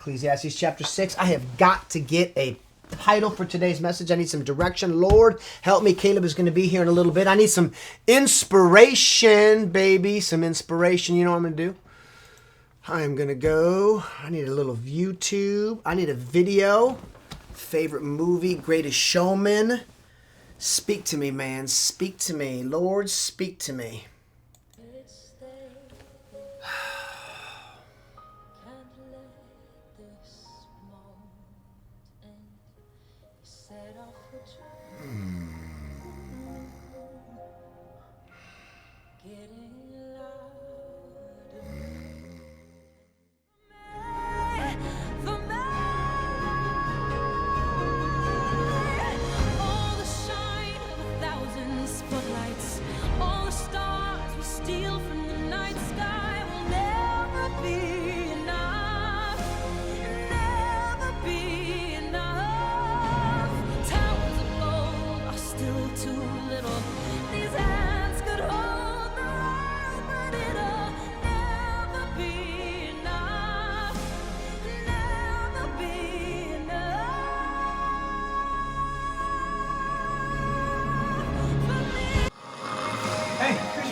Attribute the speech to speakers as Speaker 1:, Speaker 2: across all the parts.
Speaker 1: Ecclesiastes chapter 6. I have got to get a title for today's message. I need some direction. Lord, help me. Caleb is going to be here in a little bit. I need some inspiration, baby. Some inspiration. You know what I'm going to do? I am going to go. I need a little YouTube. I need a video. Favorite movie, Greatest Showman. Speak to me, man. Speak to me. Lord, speak to me.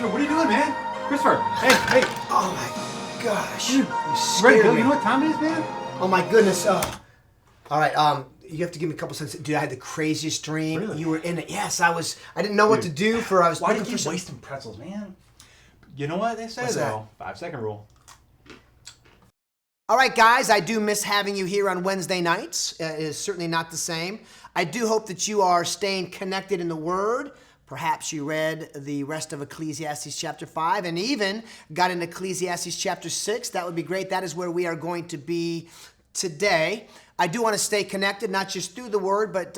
Speaker 2: What are you doing, man? Christopher, hey.
Speaker 1: Oh my gosh.
Speaker 2: You
Speaker 1: scared
Speaker 2: ready to go?
Speaker 1: me.
Speaker 2: You know what time it is, man?
Speaker 1: Oh my goodness. All right. You have to give me a couple seconds. Dude, I had the craziest dream.
Speaker 2: Really?
Speaker 1: You were in it. Yes, I was. I didn't know what to do for. I was.
Speaker 2: Why
Speaker 1: looking
Speaker 2: did you
Speaker 1: for some-
Speaker 2: waste them pretzels, man? You know what they say,
Speaker 1: What's
Speaker 2: though? 5-second rule.
Speaker 1: All right, guys. I do miss having you here on Wednesday nights. It is certainly not the same. I do hope that you are staying connected in the Word. Perhaps you read the rest of Ecclesiastes chapter 5 and even got into Ecclesiastes chapter 6. That would be great. That is where we are going to be today. I do want to stay connected, not just through the Word, but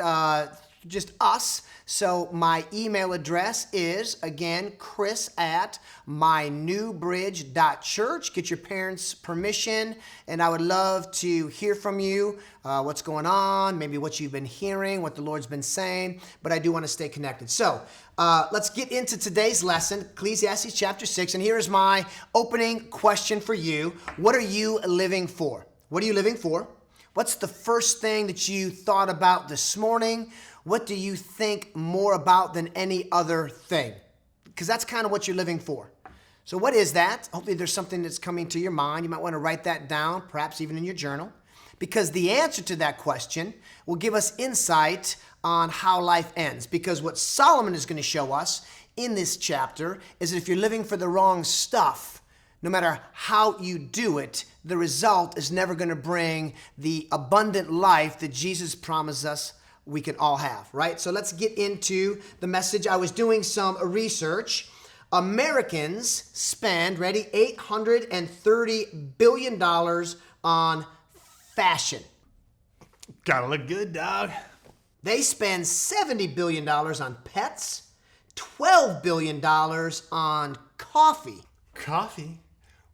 Speaker 1: just us. So my email address is, again, chris@mynewbridge.church. Get your parents' permission, and I would love to hear from you, what's going on, maybe what you've been hearing, what the Lord's been saying, but I do want to stay connected. So let's get into today's lesson, Ecclesiastes chapter 6, and here is my opening question for you. What are you living for? What are you living for? What's the first thing that you thought about this morning? What do you think more about than any other thing? Because that's kind of what you're living for. So what is that? Hopefully there's something that's coming to your mind. You might want to write that down, perhaps even in your journal, because the answer to that question will give us insight on how life ends. Because what Solomon is going to show us in this chapter is that if you're living for the wrong stuff, no matter how you do it, the result is never going to bring the abundant life that Jesus promised us we can all have, right? So let's get into the message. I was doing some research. Americans spend, ready, $830 billion on fashion.
Speaker 2: Gotta look good, dog.
Speaker 1: They spend $70 billion on pets, $12 billion on coffee.
Speaker 2: Coffee?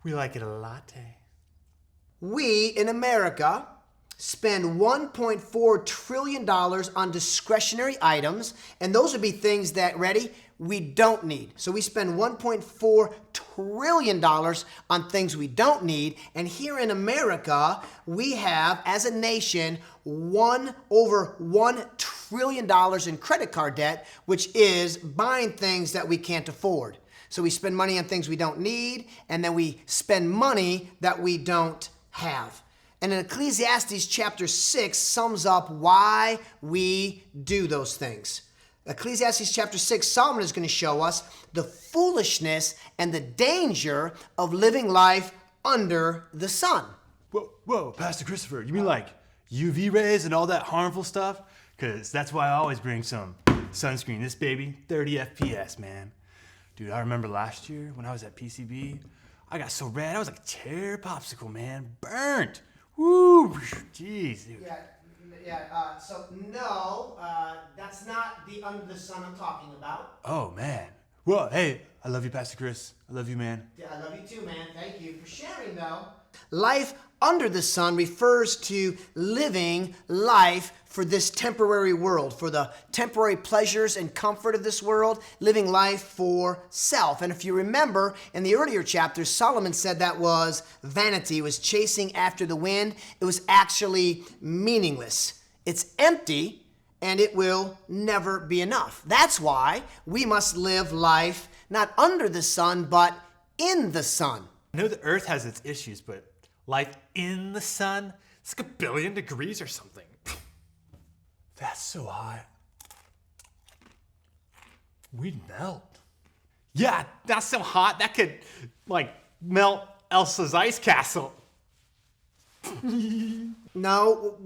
Speaker 2: We like it a latte.
Speaker 1: We in America spend $1.4 trillion on discretionary items, and those would be things that, ready, we don't need. So we spend $1.4 trillion on things we don't need, and here in America, we have, as a nation, over $1 trillion in credit card debt, which is buying things that we can't afford. So we spend money on things we don't need, and then we spend money that we don't have. And in Ecclesiastes chapter 6 sums up why we do those things. Ecclesiastes chapter 6, Solomon is going to show us the foolishness and the danger of living life under the sun.
Speaker 2: Whoa, Pastor Christopher, you mean like UV rays and all that harmful stuff? Because that's why I always bring some sunscreen. This baby, 30 FPS, man. Dude, I remember last year when I was at PCB, I got so red, I was like a cherry popsicle, man. Burnt. Woo! Jeez, dude.
Speaker 1: So no, that's not the under the sun I'm talking about.
Speaker 2: Oh, man. Well, hey, I love you, Pastor Chris. I love you, man.
Speaker 1: Yeah, I love you too, man. Thank you for sharing, though. Life under the sun refers to living life for this temporary world, for the temporary pleasures and comfort of this world, living life for self. And if you remember, in the earlier chapters, Solomon said that was vanity, was chasing after the wind. It was actually meaningless. It's empty, and it will never be enough. That's why we must live life not under the sun, but in the sun.
Speaker 2: I know the earth has its issues, but life in the sun, it's like 1 billion degrees or something. That's so hot. We'd melt. Yeah, that's so hot. That could, like, melt Elsa's ice castle.
Speaker 1: No.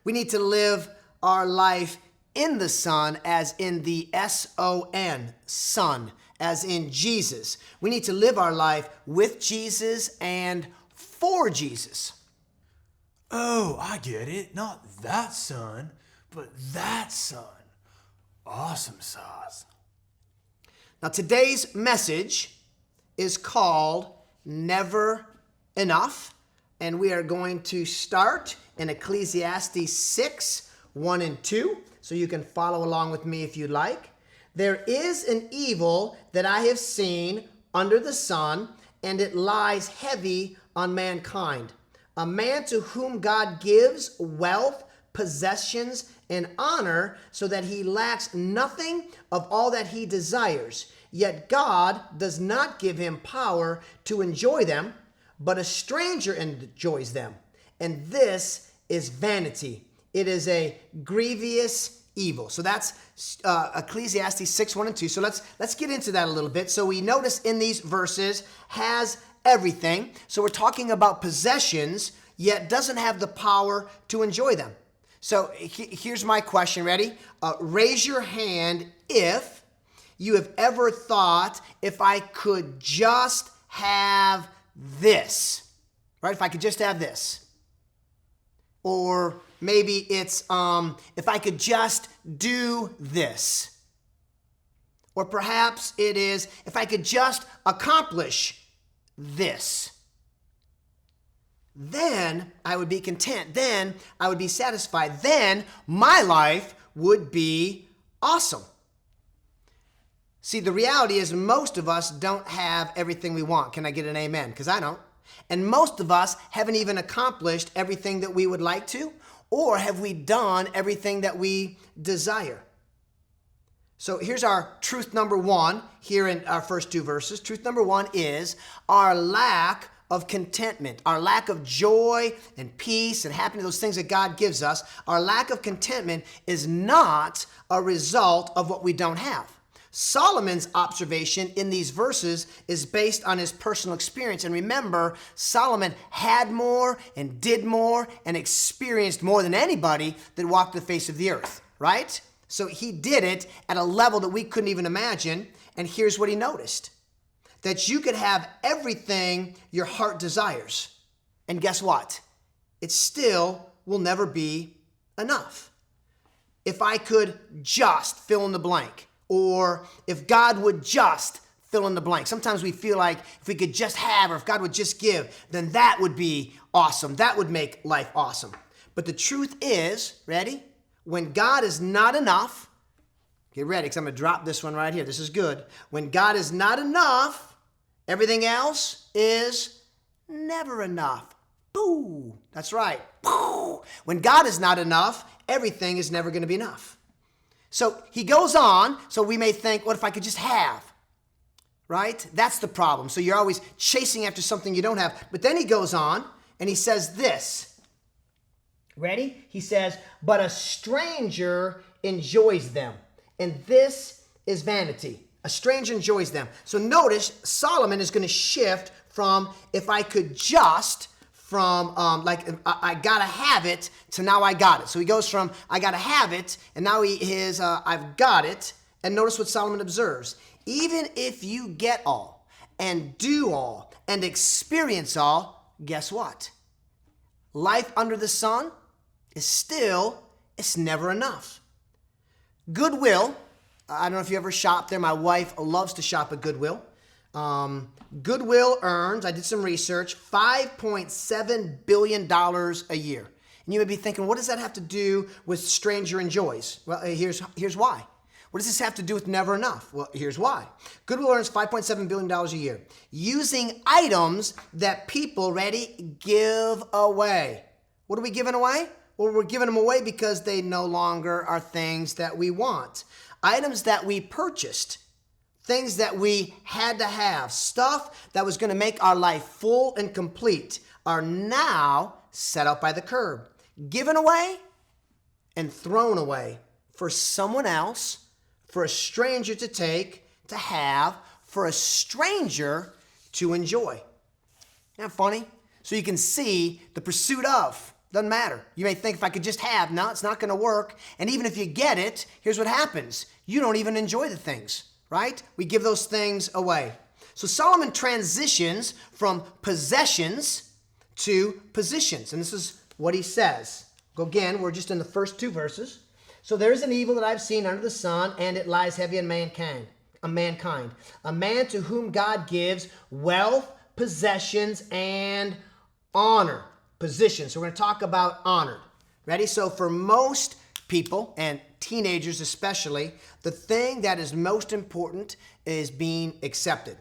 Speaker 1: We need to live our life in the sun, as in the S-O-N, sun, as in Jesus. We need to live our life with Jesus and for Jesus.
Speaker 2: Oh, I get it. Not that sun, but that sun. Awesome sauce.
Speaker 1: Now, today's message is called Never Enough, and we are going to start in Ecclesiastes 6, 1 and 2, so you can follow along with me if you like. There is an evil that I have seen under the sun, and it lies heavy on mankind. A man to whom God gives wealth, possessions, and honor, so that he lacks nothing of all that he desires. Yet God does not give him power to enjoy them, but a stranger enjoys them. And this is vanity. It is a grievous evil. So that's Ecclesiastes 6, 1 and 2. So let's get into that a little bit. So we notice in these verses, has everything. So we're talking about possessions, yet doesn't have the power to enjoy them. So here's my question. Ready? Raise your hand if you have ever thought, if I could just have this, right? If I could just have this. Or maybe it's, if I could just do this. Or perhaps it is, if I could just accomplish this. Then I would be content. Then I would be satisfied. Then my life would be awesome. See, the reality is most of us don't have everything we want. Can I get an amen? Because I don't. And most of us haven't even accomplished everything that we would like to, or have we done everything that we desire? So here's our truth number one here in our first two verses. Truth number one is our lack of contentment, our lack of joy and peace and happiness, those things that God gives us. Our lack of contentment is not a result of what we don't have. Solomon's observation in these verses is based on his personal experience. And remember, Solomon had more and did more and experienced more than anybody that walked the face of the earth, right? So he did it at a level that we couldn't even imagine. And here's what he noticed: that you could have everything your heart desires. And guess what? It still will never be enough. If I could just fill in the blank, or if God would just fill in the blank. Sometimes we feel like if we could just have, or if God would just give, then that would be awesome. That would make life awesome. But the truth is, ready? When God is not enough, get ready, because I'm going to drop this one right here. This is good. When God is not enough, everything else is never enough. Boo! That's right. Boo! When God is not enough, everything is never going to be enough. So he goes on, so we may think, what if I could just have? Right? That's the problem. So you're always chasing after something you don't have. But then he goes on and he says this. Ready? He says, but a stranger enjoys them. And this is vanity. A stranger enjoys them. So notice Solomon is going to shift from if I could just, from I gotta have it to now I got it. So he goes from I gotta have it and now he is I've got it. And notice what Solomon observes. Even if you get all and do all and experience all, guess what? Life under the sun is still, it's never enough. Goodwill, I don't know if you ever shop there. My wife loves to shop at Goodwill. Goodwill earns, I did some research, $5.7 billion a year. And you may be thinking, what does that have to do with Stranger Enjoys? Well, here's why. What does this have to do with Never Enough? Well, here's why. Goodwill earns $5.7 billion a year using items that people, ready, give away. What are we giving away? Well, we're giving them away because they no longer are things that we want. Items that we purchased, things that we had to have, stuff that was going to make our life full and complete, are now set out by the curb, given away and thrown away for someone else, for a stranger to take, to have, for a stranger to enjoy. Isn't that funny? So you can see the pursuit of. Doesn't matter. You may think if I could just have, no, it's not going to work. And even if you get it, here's what happens. You don't even enjoy the things, right? We give those things away. So Solomon transitions from possessions to positions. And this is what he says. Again, we're just in the first two verses. So there is an evil that I've seen under the sun, and it lies heavy on mankind. A man to whom God gives wealth, possessions, and honor. Positions. So we're going to talk about honored. Ready? So for most people, and teenagers especially, the thing that is most important is being accepted.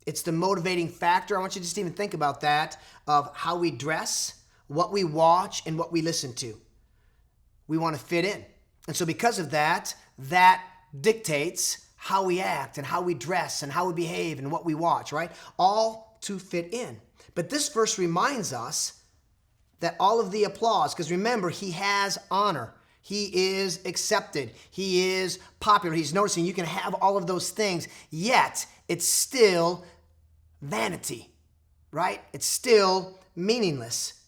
Speaker 1: It's the motivating factor. I want you to just even think about that, of how we dress, what we watch, and what we listen to. We want to fit in. And so because of that, that dictates how we act and how we dress and how we behave and what we watch, right? All to fit in. But this verse reminds us that all of the applause, because remember, he has honor. He is accepted. He is popular. He's noticing you can have all of those things, yet it's still vanity, right? It's still meaningless.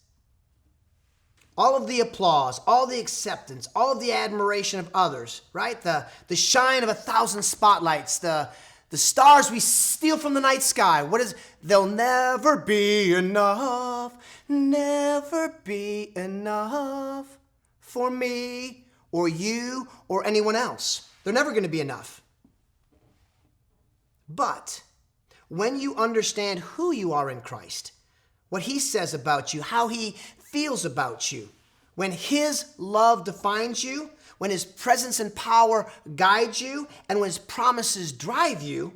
Speaker 1: All of the applause, all the acceptance, all of the admiration of others, right? The shine of 1,000 spotlights, the stars we steal from the night sky. What is, they'll never be enough, never be enough for me or you or anyone else. They're never going to be enough. But when you understand who you are in Christ, what he says about you, how he feels about you, when his love defines you, when his presence and power guide you, and when his promises drive you,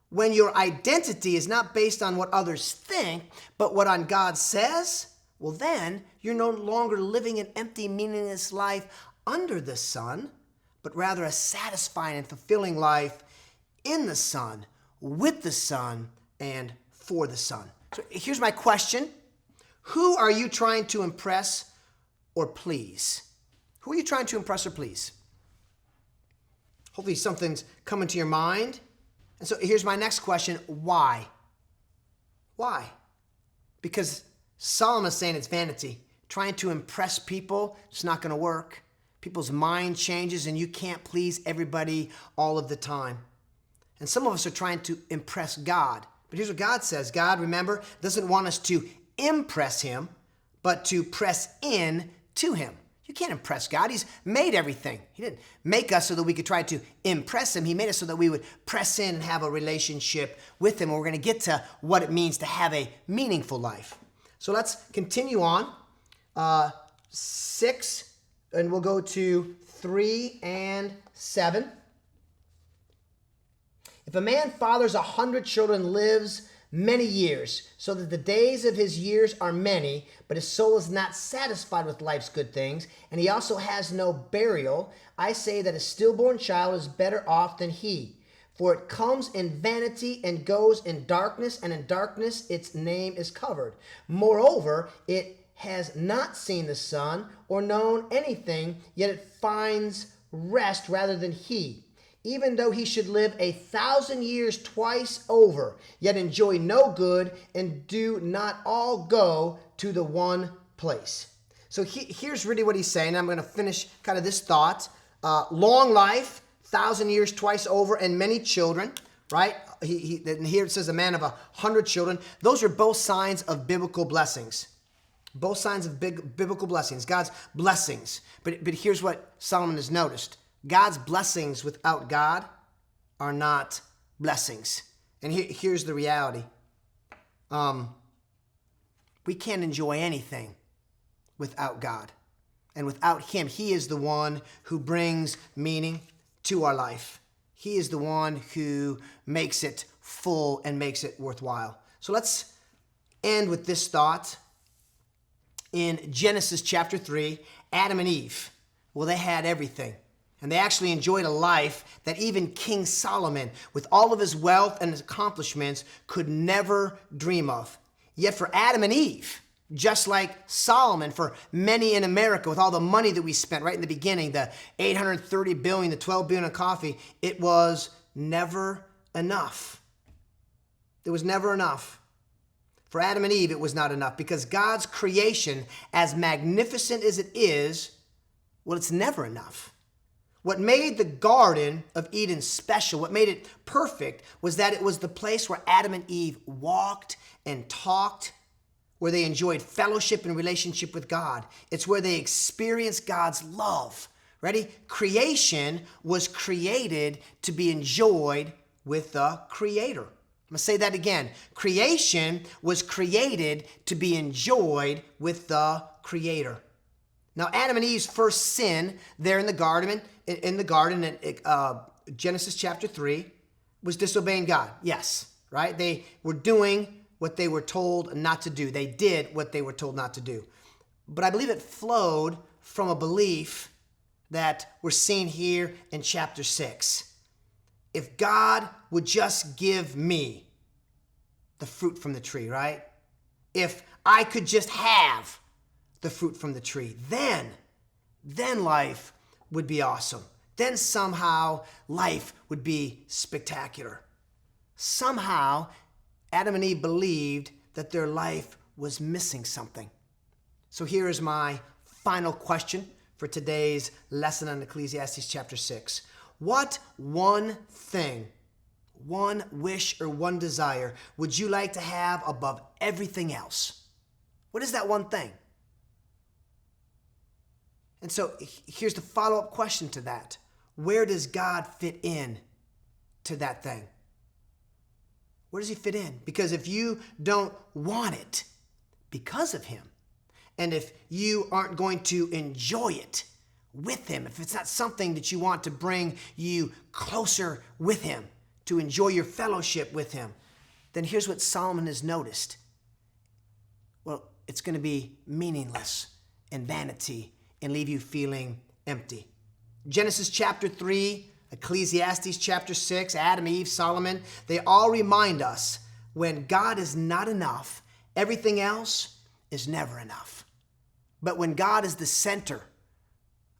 Speaker 1: when your identity is not based on what others think, but what on God says, well then, you're no longer living an empty, meaningless life under the sun, but rather a satisfying and fulfilling life in the sun, with the sun, and for the sun. So here's my question. Who are you trying to impress or please? Who are you trying to impress or please? Hopefully something's coming to your mind. And so here's my next question. Why? Why? Because Solomon's saying it's vanity. Trying to impress people, it's not going to work. People's mind changes and you can't please everybody all of the time. And some of us are trying to impress God. But here's what God says. God, remember, doesn't want us to impress him, but to press in to him. You can't impress God. He's made everything. He didn't make us so that we could try to impress him. He made us so that we would press in and have a relationship with him. And we're going to get to what it means to have a meaningful life. So let's continue on. 6, and we'll go to 3 and 7. If a man fathers 100 children, lives many years, so that the days of his years are many, but his soul is not satisfied with life's good things, and he also has no burial, I say that a stillborn child is better off than he. For it comes in vanity and goes in darkness, and in darkness its name is covered. Moreover, it has not seen the sun or known anything, yet it finds rest rather than he. Even though he should live 1,000 years twice over, yet enjoy no good, and do not all go to the one place. So here's really what he's saying. I'm going to finish kind of this thought. Long life, 1,000 years twice over, and many children, right? And here it says a man of 100 children. Those are both signs of biblical blessings. Both signs of biblical blessings, God's blessings. But here's what Solomon has noticed. God's blessings without God are not blessings. And here's the reality. We can't enjoy anything without God. And without him, he is the one who brings meaning to our life. He is the one who makes it full and makes it worthwhile. So let's end with this thought. In Genesis chapter 3, Adam and Eve, well, they had everything. And they actually enjoyed a life that even King Solomon, with all of his wealth and his accomplishments, could never dream of. Yet for Adam and Eve, just like Solomon, for many in America, with all the money that we spent right in the beginning, the $830 billion, the $12 billion on coffee, it was never enough. It was never enough. For Adam and Eve, it was not enough, because God's creation, as magnificent as it is, well, it's never enough. What made the Garden of Eden special, what made it perfect, was that it was the place where Adam and Eve walked and talked, where they enjoyed fellowship and relationship with God. It's where they experienced God's love. Ready? Creation was created to be enjoyed with the Creator. I'm going to say that again. Creation was created to be enjoyed with the Creator. Now, Adam and Eve's first sin there in the garden, Genesis chapter 3, was disobeying God. Yes, right? They were doing what they were told not to do. They did what they were told not to do. But I believe it flowed from a belief that we're seeing here in chapter 6. If God would just give me the fruit from the tree, right? If I could just have the fruit from the tree, then life would be awesome. Then somehow life would be spectacular. Somehow Adam and Eve believed that their life was missing something. So here is my final question for today's lesson on Ecclesiastes chapter 6. What one thing, one wish or one desire would you like to have above everything else? What is that one thing? And so here's the follow-up question to that. Where does God fit in to that thing? Where does he fit in? Because if you don't want it because of him, and if you aren't going to enjoy it with him, if it's not something that you want to bring you closer with him, to enjoy your fellowship with him, then here's what Solomon has noticed. Well, it's going to be meaningless and vanity and leave you feeling empty. Genesis chapter 3, Ecclesiastes chapter 6, Adam, Eve, Solomon, they all remind us when God is not enough, everything else is never enough. But when God is the center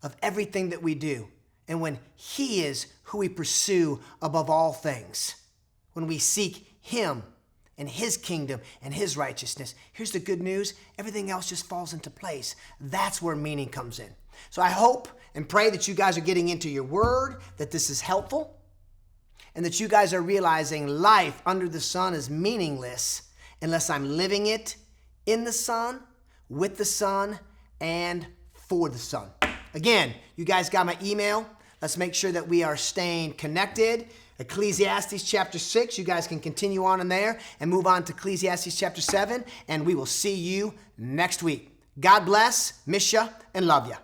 Speaker 1: of everything that we do, and when he is who we pursue above all things, when we seek him and his kingdom and his righteousness, here's the good news, everything else just falls into place. That's where meaning comes in. So I hope and pray that you guys are getting into your word, that this is helpful, and that you guys are realizing life under the sun is meaningless unless I'm living it in the sun, with the sun, and for the sun. Again, you guys got my email. Let's make sure that we are staying connected. Ecclesiastes chapter 6, you guys can continue on in there and move on to Ecclesiastes chapter 7, and we will see you next week. God bless, miss ya, and love ya.